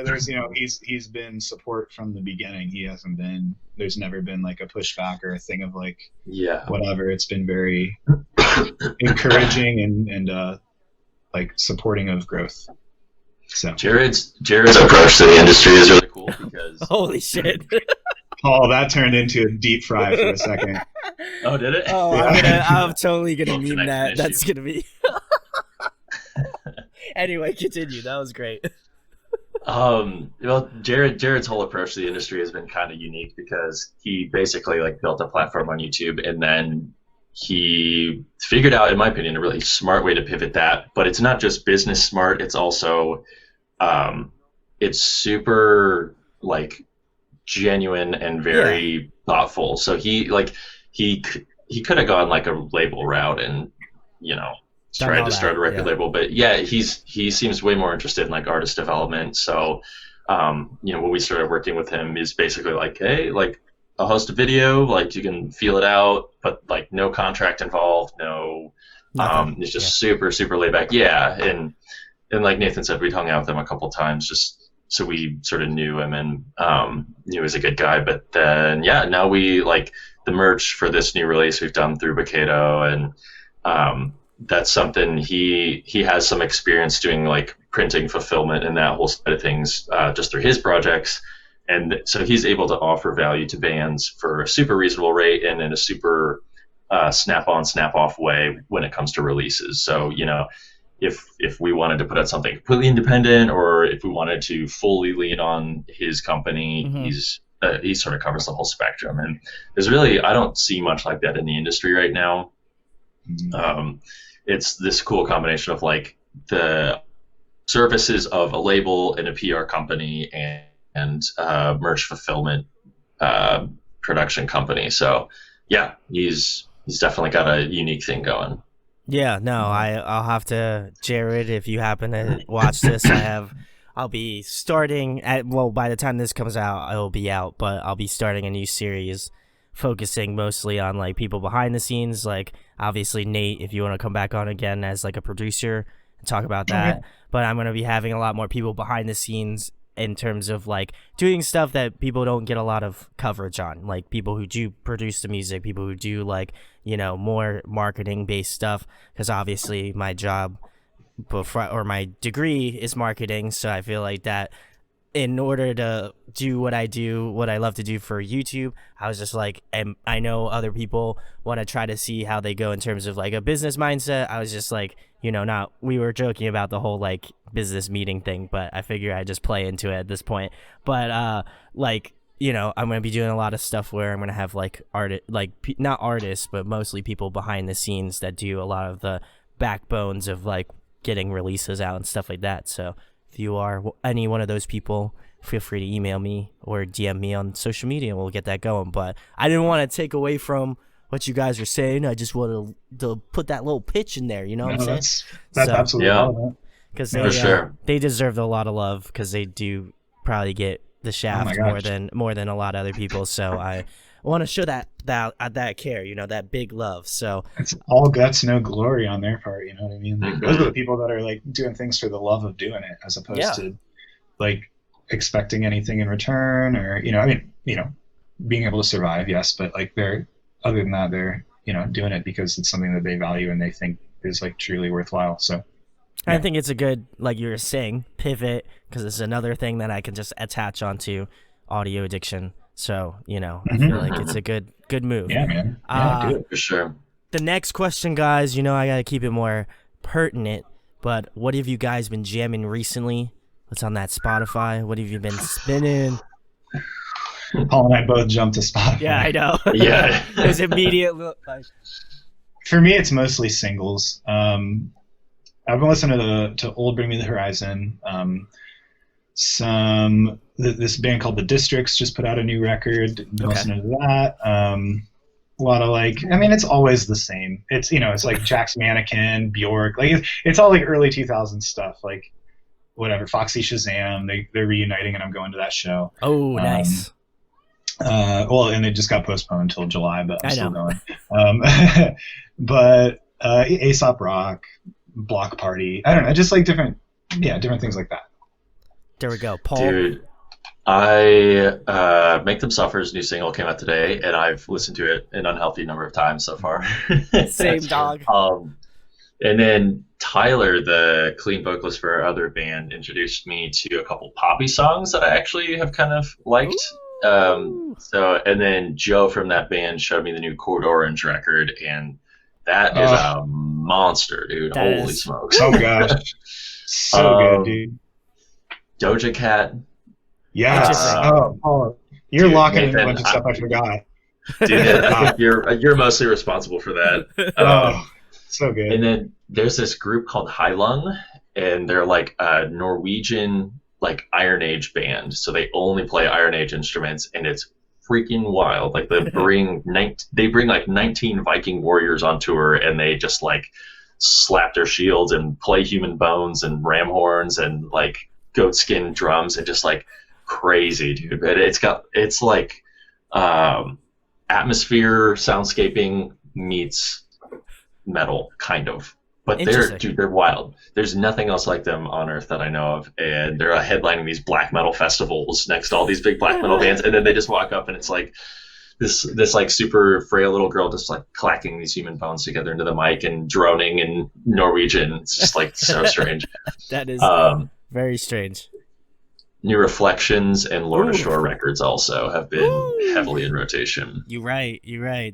there's he's been support from the beginning. There's never been like a pushback or a thing of like whatever. It's been very encouraging and like supporting of growth. So Jared's approach to the industry is really cool because holy shit. Oh, that turned into a deep fry for a second. Oh, did it? Oh, I'm totally gonna meme that. That's gonna be Anyway, continue. That was great. Well, Jared's whole approach to the industry has been kind of unique because he basically like built a platform on YouTube, and then he figured out, in my opinion, a really smart way to pivot that. But it's not just business smart; it's also it's super like genuine and very thoughtful. So he could have gone like a label route and, you know, tried to start a record label, but he seems way more interested in like artist development. So, you know, when we started working with him, is basically like, hey, like I'll host a video, like you can feel it out, but like no contract involved, no, it's just super, super laid back. Yeah. And like Nathan said, we'd hung out with him a couple times just so we sort of knew him and knew he was a good guy. But then, now we like the merch for this new release we've done through Bacado, and that's something he has some experience doing, like printing, fulfillment, and that whole side of things just through his projects. And so he's able to offer value to bands for a super reasonable rate and in a super snap-on, snap-off way when it comes to releases. So, you know, if we wanted to put out something completely independent, or if we wanted to fully lean on his company, he sort of covers the whole spectrum. And there's really, I don't see much like that in the industry right now. It's this cool combination of like the services of a label and a PR company and merch fulfillment production company. So yeah, he's definitely got a unique thing going. Yeah, no, I'll have to, Jared, if you happen to watch this, I'll be starting by the time this comes out, it'll be out, but I'll be starting a new series focusing mostly on like people behind the scenes. Like obviously Nate, if you want to come back on again as like a producer and talk about that, but I'm going to be having a lot more people behind the scenes in terms of like doing stuff that people don't get a lot of coverage on, like people who do produce the music, people who do like, you know, more marketing based stuff, because obviously my job or my degree is marketing. So I feel like that in order to do what I do, what I love to do for YouTube, I was just like, and I know other people want to try to see how they go in terms of like a business mindset. I was just like, you know, we were joking about the whole like business meeting thing, but I figure I just play into it at this point. But like, you know, I'm going to be doing a lot of stuff where I'm going to have like not artists, but mostly people behind the scenes that do a lot of the backbones of like getting releases out and stuff like that. So if you are any one of those people, feel free to email me or DM me on social media and we'll get that going. But I didn't want to take away from what you guys are saying. I just wanted to put that little pitch in there, you know what I'm saying? That's absolutely relevant. Because they deserve a lot of love, because they do probably get the shaft more than a lot of other people. So I want to show that care, you know, that big love. So it's all guts, no glory on their part. You know what I mean? Like, those are the people that are like doing things for the love of doing it, as opposed to like expecting anything in return, or, you know, I mean, you know, being able to survive, yes, but like other than that, they're, you know, doing it because it's something that they value and they think is like truly worthwhile. So I think it's a good, like you were saying, pivot, because it's another thing that I can just attach onto audio addiction. So, you know, I feel like it's a good move. Yeah, man. Yeah, do it for sure. The next question, guys, you know, I got to keep it more pertinent, but what have you guys been jamming recently? What's on that Spotify? What have you been spinning? Paul and I both jumped to Spotify. Yeah, I know. Yeah. It was immediate. For me, it's mostly singles. I've been listening to Old Bring Me the Horizon. This band called The Districts just put out a new record. Been listening to that. A lot of like, I mean, it's always the same. It's, you know, it's like Jack's Mannequin, Bjork. Like it's all like early 2000s stuff. Like whatever, Foxy Shazam. They're reuniting, and I'm going to that show. Oh, nice. Well, and it just got postponed until July, but I'm still going. But Aesop Rock, Block Party. I don't know, just like different things like that. There we go, Paul. Dude, I Make Them Suffer's new single came out today, and I've listened to it an unhealthy number of times so far. Same dog. And then Tyler, the clean vocalist for our other band, introduced me to a couple poppy songs that I actually have kind of liked. And then Joe from that band showed me the new Code Orange record, and that is a monster, dude. Holy smokes. Oh gosh. So good, dude. Doja Cat. Yes. You're locking in a bunch of stuff I forgot. Dude, you're mostly responsible for that. So good. And then there's this group called High Lung, and they're like a Norwegian like Iron Age band, so they only play Iron Age instruments, and it's freaking wild. Like they bring like 19 Viking warriors on tour, and they just like slap their shields and play human bones and ram horns and like goat skin drums and just like crazy, dude. But it's like atmosphere soundscaping meets metal, kind of. But they're wild. There's nothing else like them on Earth that I know of, and they're headlining these black metal festivals next to all these big black metal bands, and then they just walk up, and it's like this like super frail little girl just like clacking these human bones together into the mic and droning in Norwegian. It's just like so strange. That is very strange. New Reflections and Lord of Shore Records also have been heavily in rotation. You're right.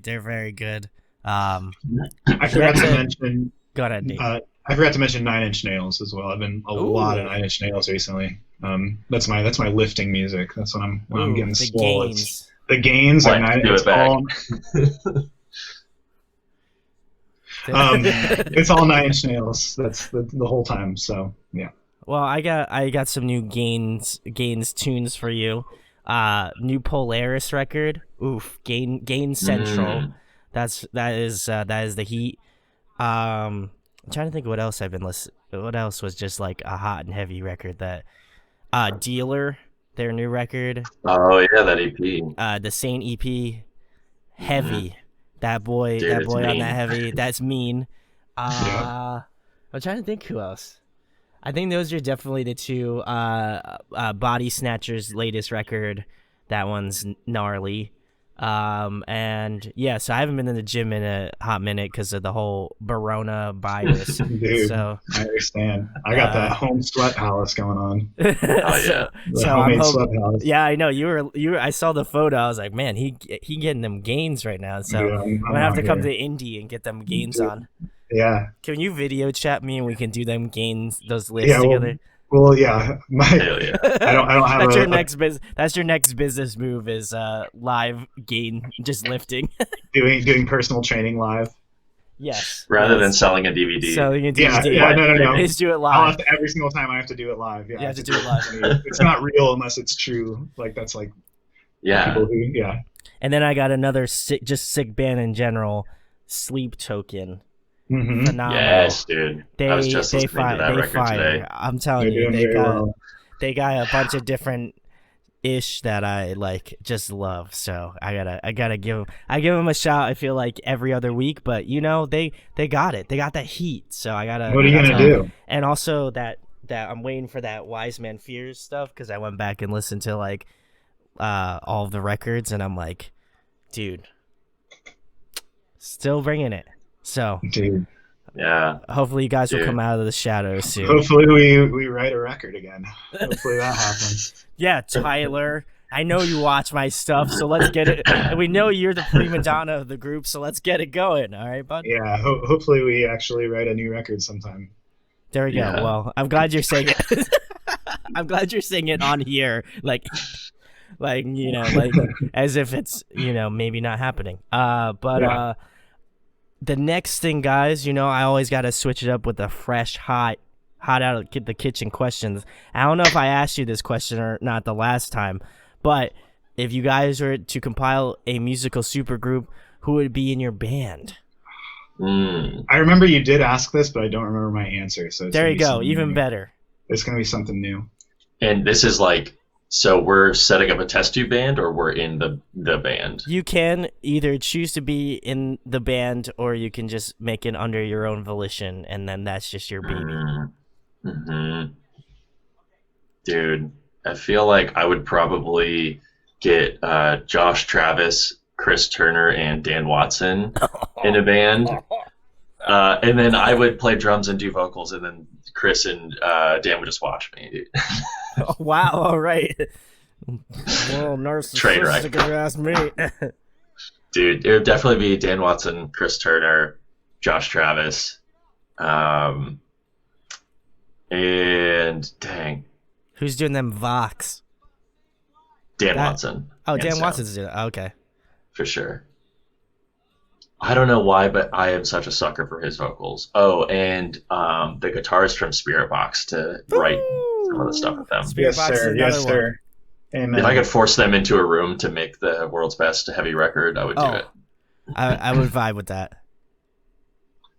They're very good. I forgot to mention. Go ahead, Nate. I forgot to mention Nine Inch Nails as well. I've been a lot of Nine Inch Nails recently. That's my lifting music. That's when I'm getting swole. The gains are Nine Inch. It's all Nine Inch Nails. That's the whole time. So yeah. Well, I got some new Gains tunes for you. New Polaris record. Gain Central. That is the heat. I'm trying to think what else I've been listening. What else was just like a hot and heavy record that Dealer, their new record. Oh yeah, that EP. The Saint EP, heavy. That boy on that heavy. That's mean. I'm trying to think who else. I think those are definitely the two. Body Snatchers' latest record. That one's gnarly. And yeah, so I haven't been in the gym in a hot minute because of the whole Corona virus. Dude, so I understand. I got that home sweat palace going on. Oh yeah, homemade sweat palace. Yeah, I know you were. I saw the photo. I was like, man, he getting them gains right now. So yeah, I'm gonna have to come to Indy and get them gains on. Yeah. Can you video chat me and we can do them gains, those lifts together? Well, yeah. Yeah. I don't have. That's your next business move is live gain, just lifting. doing personal training live. Yes. Rather than selling a DVD. Selling a DVD. Yeah. No. Just do it live. Every single time I have to do it live. Yeah. You have to do it live. It's not real unless it's true. Like that's like. Yeah. People who, And then I got another sick band in general, Sleep Token. Mm-hmm. Phenomenal. Yes, dude. I was just listening to that record today. I'm telling you, they got a bunch of different ish that I like just love. So I gotta give them a shout. I feel like every other week, but they got it. They got that heat. So I gotta. What are you gonna do? And also that I'm waiting for that Wise Man Fears stuff because I went back and listened to like all of the records and I'm like, dude, still bringing it. So, dude, yeah. Hopefully, you guys will come out of the shadows soon. Hopefully, we write a record again. Hopefully, that happens. Yeah, Tyler. I know you watch my stuff, so let's get it. And we know you're the prima donna of the group, so let's get it going. All right, bud. Yeah. Hopefully, we actually write a new record sometime. There we go. Well, I'm glad you're saying it. I'm glad you're saying it on here, like as if it's maybe not happening. The next thing, guys, I always got to switch it up with the fresh, hot out of the kitchen questions. I don't know if I asked you this question or not the last time, but if you guys were to compile a musical supergroup, who would be in your band? I remember you did ask this, but I don't remember my answer. So there you go. Even better. It's going to be something new. And this is like... So we're setting up a test tube band, or we're in the band? You can either choose to be in the band, or you can just make it under your own volition, and then that's just your baby. Mm-hmm. Dude, I feel like I would probably get Josh Travis, Chris Turner, and Dan Watson in a band. And then I would play drums and do vocals, and then Chris and Dan would just watch me, dude. Oh, wow, all right. Well, narcissistic if you ask me. Dude, it would definitely be Dan Watson, Chris Turner, Josh Travis, and dang. Who's doing them Vox? Dan Watson. Oh, Dan Watson's doing it. Okay. For sure. I don't know why, but I am such a sucker for his vocals. Oh, and the guitarist from Spirit Box to write some of the stuff with them. Spirit Box is another one. Sir. Amen. If I could force them into a room to make the world's best heavy record, I would do it. I would vibe with that.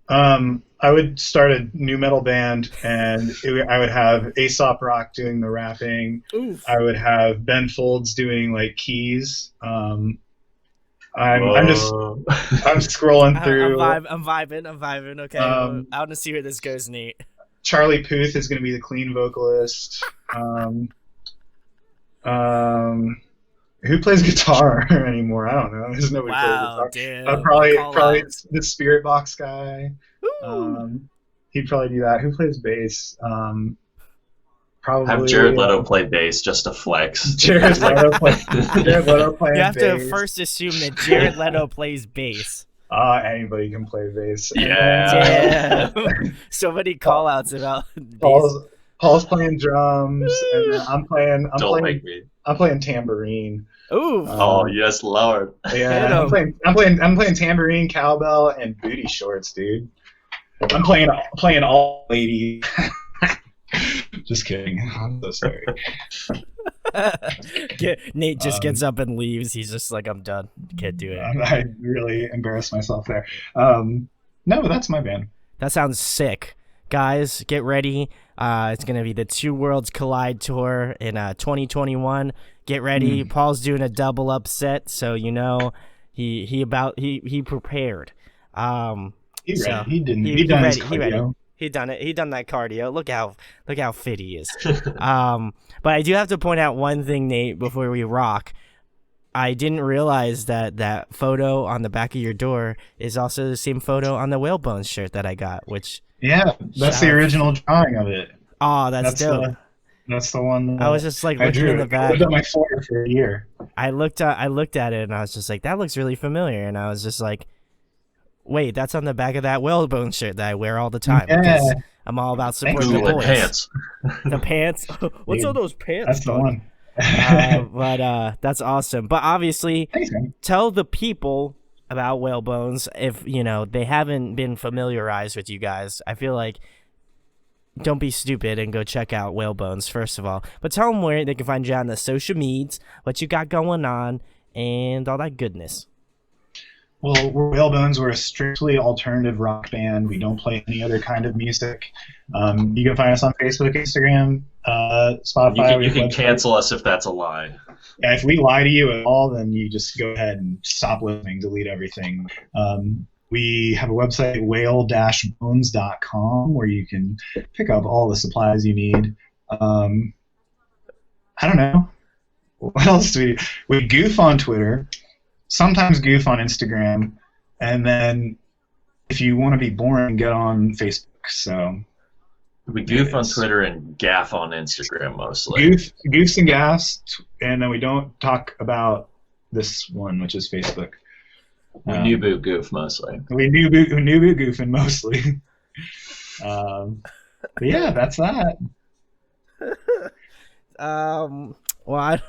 I would start a new metal band, and I would have Aesop Rock doing the rapping. Oof. I would have Ben Folds doing like keys. I'm scrolling through. I'm vibing. Okay, I want to see where this goes, Nate. Charlie Puth is going to be the clean vocalist. Who plays guitar anymore? I don't know. There's nobody plays guitar. Dude, probably the Spirit Box guy. He'd probably do that. Who plays bass? Probably have Jared Leto play bass just to flex. Jared Leto playing. You have bass. to first assume that Jared Leto plays bass. Anybody can play bass. Yeah. So many call outs about Paul's playing drums, and I'm playing tambourine. Ooh. Oh yes, Lord. Yeah, I'm playing tambourine, cowbell, and booty shorts, dude. I'm playing all ladies. Just kidding. I'm so sorry. Nate just gets up and leaves. He's just like, I'm done. Can't do it. I really embarrassed myself there. No, but that's my band. That sounds sick. Guys, get ready. It's going to be the Two Worlds Collide tour in 2021. Get ready. Paul's doing a double upset, so you know he prepared. He done it. He done that cardio. Look how fit he is. But I do have to point out one thing, Nate, before we rock. I didn't realize that photo on the back of your door is also the same photo on the Whalebones shirt that I got, which that's the original drawing of it. Oh, that's dope. That's the one. I was just like looking in the back. I lived on my floor for a year. I looked at it and I was just like, that looks really familiar, and I was just like, wait, that's on the back of that Whalebone shirt that I wear all the time. Yeah. I'm all about supporting the boys. Pants. The pants. What's all those pants? That's the one. But that's awesome. But obviously, tell the people about Whalebones if they haven't been familiarized with you guys. I feel like don't be stupid and go check out Whalebones first of all. But tell them where they can find you on the social medias, what you got going on, and all that goodness. Well, we're Whalebones. We're a strictly alternative rock band. We don't play any other kind of music. You can find us on Facebook, Instagram, Spotify. You can cancel us if that's a lie. Yeah, if we lie to you at all, then you just go ahead and stop listening, delete everything. We have a website, whale-bones.com, where you can pick up all the supplies you need. I don't know. What else do we goof on Twitter, sometimes goof on Instagram, and then if you want to be boring, get on Facebook. So we goof on Twitter and gaff on Instagram mostly. Goofs and gaffs, and then we don't talk about this one, which is Facebook. We new boot goof mostly. We new boot goofing mostly. But yeah, that's that. Well, I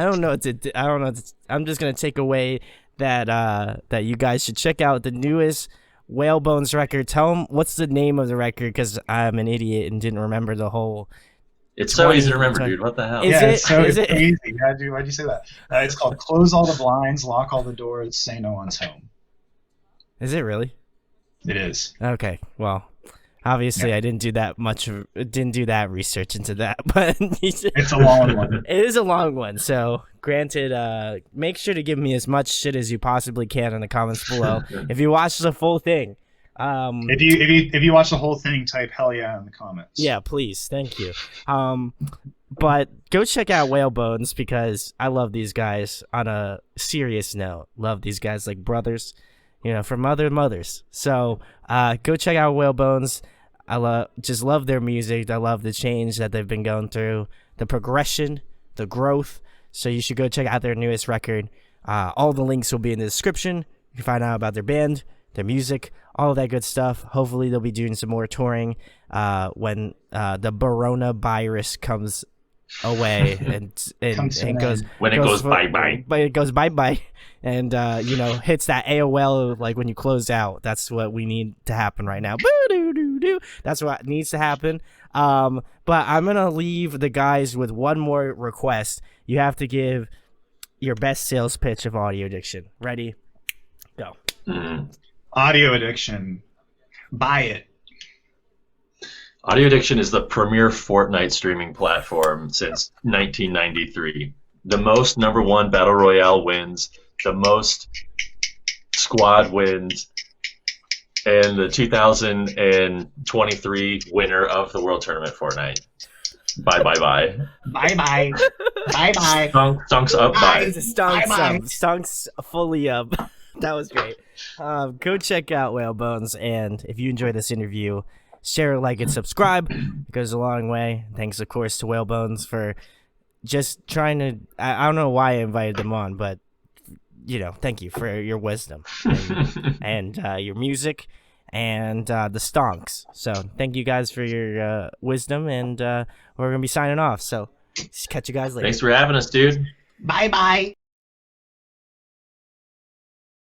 don't know. I don't know. I'm just gonna take away that you guys should check out the newest Whalebones record. Tell them what's the name of the record, because I'm an idiot and didn't remember the whole. It's so easy to remember, dude. What the hell? It's easy. Why'd you say that? It's called Close All the Blinds, Lock All the Doors, Say No One's Home. Is it really? It is. Okay. Well, obviously I didn't do that research into that, but it's a long one. It is a long one. So granted, make sure to give me as much shit as you possibly can in the comments below. If you watch the full thing. If you watch the whole thing, type hell yeah in the comments. Yeah, please. Thank you. But go check out Whalebones, because I love these guys. On a serious note, love these guys like brothers, from other mothers. So go check out Whalebones. I just love their music. I love the change that they've been going through, the progression, the growth. So you should go check out their newest record. All the links will be in the description. You can find out about their band, their music, all of that good stuff. Hopefully they'll be doing some more touring when the coronavirus comes away and goes when it goes bye bye. But it goes bye bye, and hits that AOL like when you close out. That's what we need to happen right now. Boo-doo-doo-doo. That's what needs to happen. But I'm gonna leave the guys with one more request. You have to give your best sales pitch of Audio Addiction. Ready? Go. Audio Addiction. Buy it. Audio Addiction is the premier Fortnite streaming platform since 1993. The most #1 Battle Royale wins, the most squad wins, and the 2023 winner of the World Tournament Fortnite. Bye, bye, bye. Bye, bye. Bye, bye. Stonks up, bye. Stonks fully up. That was great. Go check out Whalebones, and if you enjoyed this interview, share, like, and subscribe. It goes a long way. Thanks, of course, to Whalebones for just trying to... I don't know why I invited them on, but, thank you for your wisdom and your music and the stonks. So thank you guys for your wisdom, and we're going to be signing off. So catch you guys later. Thanks for having us, dude. Bye-bye.